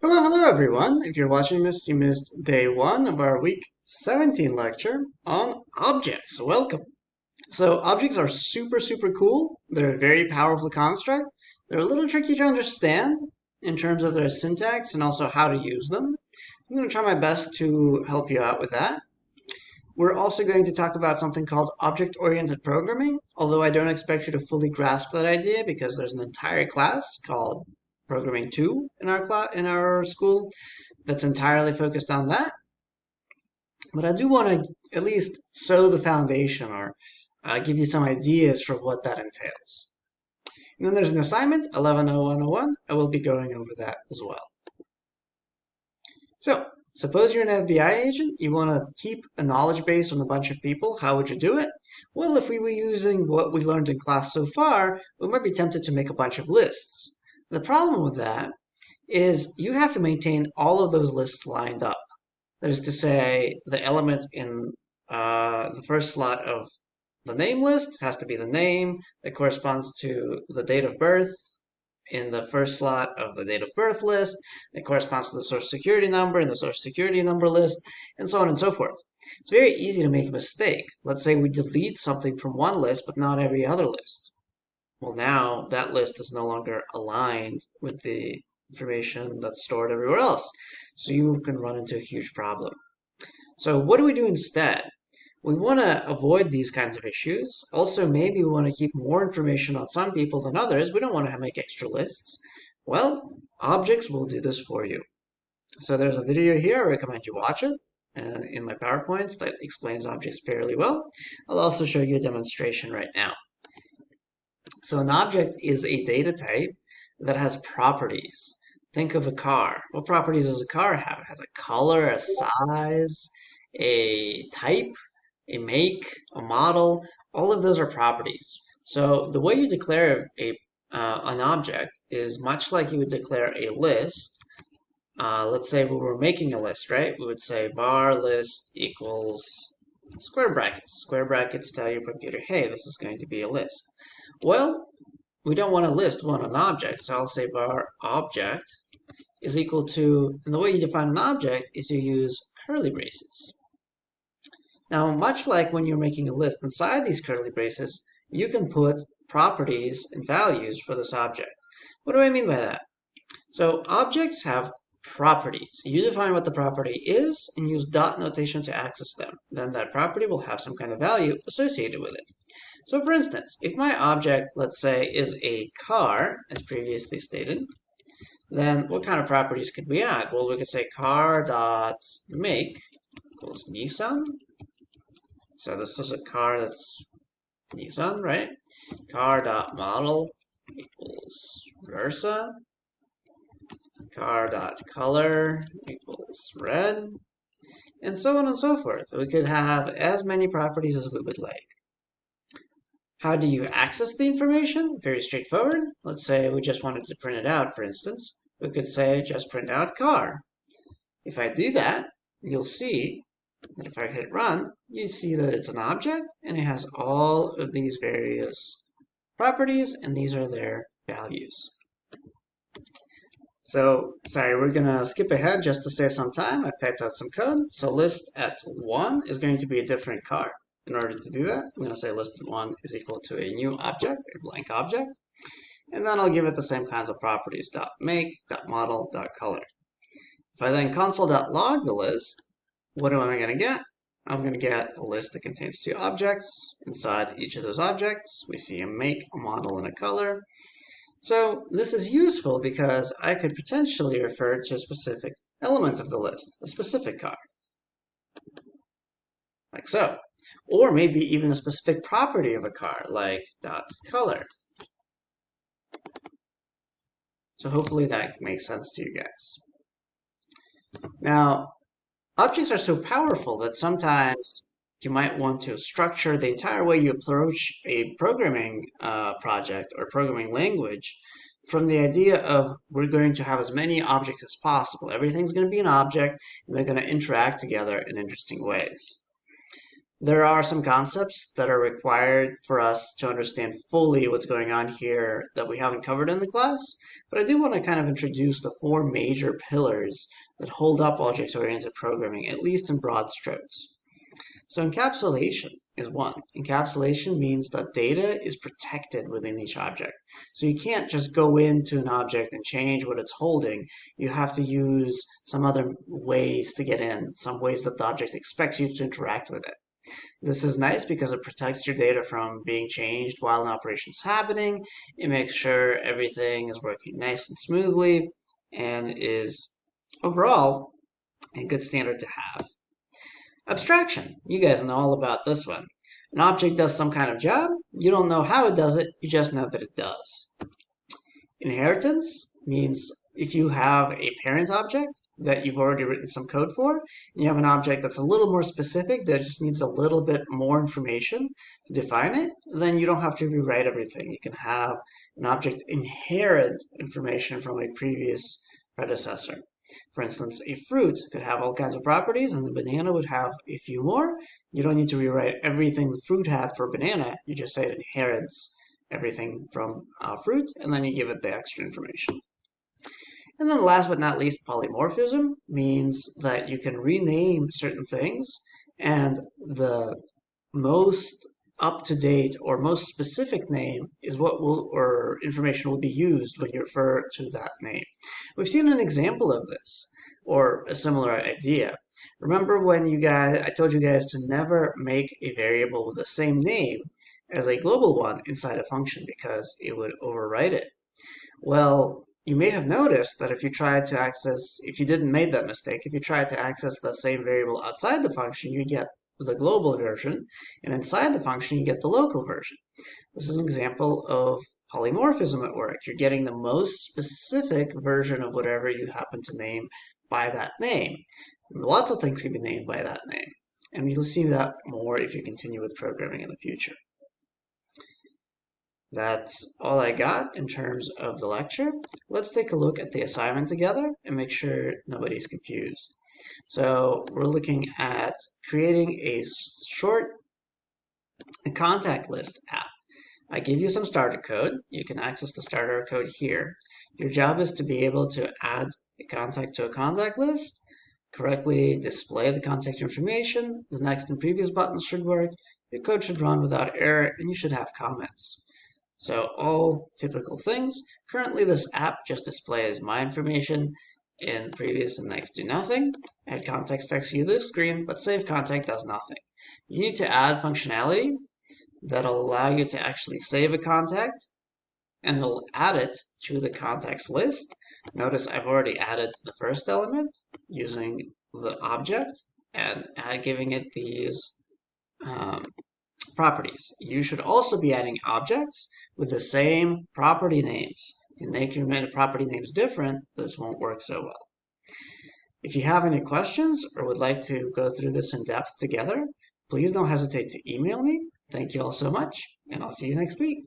Hello everyone. If you're watching this, you missed day one of our week 17 lecture on objects. Welcome. So objects are super cool. They're a very powerful construct. They're a little tricky to understand in terms of their syntax and also how to use them. I'm going to try my best to help you out with that. We're also going to talk about something called object-oriented programming, although I don't expect you to fully grasp that idea because there's an entire class called Programming 2 in our school that's entirely focused on that. But I do want to at least sow the foundation or give you some ideas for what that entails. And then there's an assignment, 110101. I will be going over that as well. So, suppose you're an FBI agent, you want to keep a knowledge base on a bunch of people. How would you do it? Well, if we were using what we learned in class so far, we might be tempted to make a bunch of lists. The problem with that is you have to maintain all of those lists lined up. That is to say, the element in the first slot of the name list has to be the name that corresponds to the date of birth in the first slot of the date of birth list that corresponds to the social security number in the social security number list, and so on and so forth. It's very easy to make a mistake. Let's say we delete something from one list, but not every other list. Well, now that list is no longer aligned with the information that's stored everywhere else. So you can run into a huge problem. So what do we do instead? We want to avoid these kinds of issues. Also, maybe we want to keep more information on some people than others. We don't want to make extra lists. Well, objects will do this for you. So there's a video here. I recommend you watch it in my PowerPoints that explains objects fairly well. I'll also show you a demonstration right now. So an object is a data type that has properties. Think of a car. What properties does a car have? It has a color, a size, a type, a make, a model. All of those are properties. So the way you declare an object is much like you would declare a list. Let's say we were making a list, right? We would say var list equals square brackets. Square brackets tell your computer, hey, this is going to be a list. Well, we don't want a list, we want an object. So I'll say var object is equal to, and the way you define an object is you use curly braces. Now, much like when you're making a list inside these curly braces, you can put properties and values for this object. What do I mean by that? So objects have properties. You define what the property is and use dot notation to access them. Then that property will have some kind of value associated with it. So for instance, if my object, let's say, is a car, as previously stated, then what kind of properties could we add? Well, we could say car.make equals Nissan. So this is a car that's Nissan, right? Car.model equals Versa. Car.color equals red. And so on and so forth. We could have as many properties as we would like. How do you access the information? Very straightforward. Let's say we just wanted to print it out, for instance. We could say just print out car. If I do that, you'll see that if I hit run, you see that it's an object and it has all of these various properties and these are their values. So, sorry, we're going to skip ahead just to save some time. I've typed out some code. So list at 1 is going to be a different car. In order to do that, I'm going to say list at 1 is equal to a new object, a blank object. And then I'll give it the same kinds of properties, .make, .model, .color. If I then console.log the list, what am I going to get? I'm going to get a list that contains 2 objects. Inside each of those objects, we see a make, a model, and a color. So this is useful because I could potentially refer to a specific element of the list, a specific car, like so. Or maybe even a specific property of a car, like .color. So hopefully that makes sense to you guys. Now, objects are so powerful that sometimes you might want to structure the entire way you approach a programming project or programming language from the idea of we're going to have as many objects as possible. Everything's going to be an object, and they're going to interact together in interesting ways. There are some concepts that are required for us to understand fully what's going on here that we haven't covered in the class, but I do want to kind of introduce the four major pillars that hold up object-oriented programming, at least in broad strokes. So encapsulation is one. Encapsulation means that data is protected within each object. So you can't just go into an object and change what it's holding. You have to use some other ways to get in, some ways that the object expects you to interact with it. This is nice because it protects your data from being changed while an operation is happening. It makes sure everything is working nice and smoothly and is overall a good standard to have. Abstraction. You guys know all about this one. An object does some kind of job. You don't know how it does it. You just know that it does. Inheritance means if you have a parent object that you've already written some code for, and you have an object that's a little more specific that just needs a little bit more information to define it, then you don't have to rewrite everything. You can have an object inherit information from a previous predecessor. For instance, a fruit could have all kinds of properties, and the banana would have a few more. You don't need to rewrite everything the fruit had for banana. You just say it inherits everything from fruit, and then you give it the extra information. And then last but not least, polymorphism means that you can rename certain things, and the most up-to-date or most specific name is what will or information will be used when you refer to that name. We've seen an example of this or a similar idea. Remember when I told you guys to never make a variable with the same name as a global one inside a function because it would overwrite it. Well, you may have noticed that if you didn't make that mistake, if you tried to access the same variable outside the function, you get the global version, and inside the function, you get the local version. This is an example of polymorphism at work. You're getting the most specific version of whatever you happen to name by that name. And lots of things can be named by that name. And you'll see that more if you continue with programming in the future. That's all I got in terms of the lecture. Let's take a look at the assignment together and make sure nobody's confused. So we're looking at creating a short contact list app. I give you some starter code. You can access the starter code here. Your job is to be able to add a contact to a contact list, correctly display the contact information. The next and previous buttons should work. Your code should run without error, and you should have comments. So all typical things. Currently, this app just displays my information, and previous and next do nothing. Add context takes you to this screen, but save contact does nothing. You need to add functionality that'll allow you to actually save a contact, and it'll add it to the contacts list. Notice I've already added the first element using the object and giving it these properties. You should also be adding objects with the same property names. If you make your property names different, this won't work so well. If you have any questions or would like to go through this in depth together, please don't hesitate to email me. Thank you all so much, and I'll see you next week.